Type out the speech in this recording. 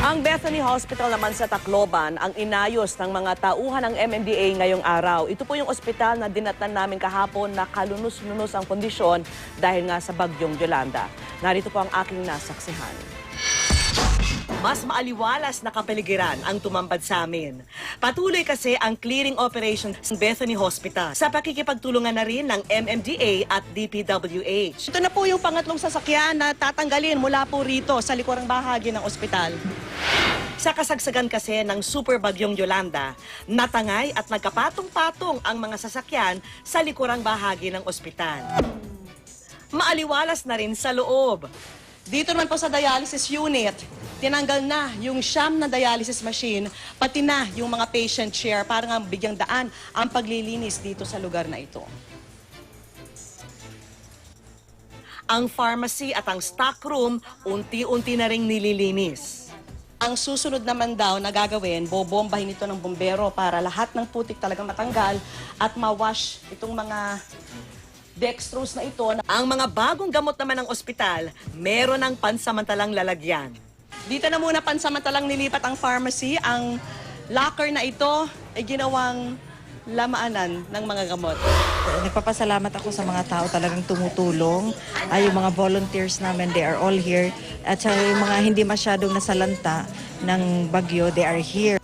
Ang Bethany Hospital naman sa Tacloban ang inayos ng mga tauhan ng MMDA ngayong araw. Ito po yung ospital na dinatan namin kahapon na kalunos-lunos ang kondisyon dahil nga sa bagyong Yolanda. Narito po ang aking nasaksihan. Mas maaliwalas na kapaligiran ang tumambad sa amin. Patuloy kasi ang clearing operation sa Bethany Hospital sa pakikipagtulungan na rin ng MMDA at DPWH. Ito na po yung pangatlong sasakyan na tatanggalin mula po rito sa likurang bahagi ng ospital. Sa kasagsagan kasi ng super bagyong Yolanda, natangay at nagkapatong-patong ang mga sasakyan sa likurang bahagi ng ospital. Maaliwalas na rin sa loob. Dito naman po sa dialysis unit, tinanggal na yung 9 na dialysis machine, pati na yung mga patient chair para nga bigyang daan ang paglilinis dito sa lugar na ito. Ang pharmacy at ang stock room, unti-unti na ring nililinis. Ang susunod naman daw na gagawin, bobombahin ito ng bombero para lahat ng putik talagang matanggal at ma-wash itong mga dextrose na ito. Ang mga bagong gamot naman ng ospital, meron ng pansamantalang lalagyan. Dito na muna pansamantalang nilipat ang pharmacy. Ang locker na ito ay ginawang lamaanan ng mga gamot. Nagpapasalamat ako sa mga tao talagang tumutulong. Yung mga volunteers namin, they are all here. At sa yung mga hindi masyadong nasalanta ng bagyo, they are here.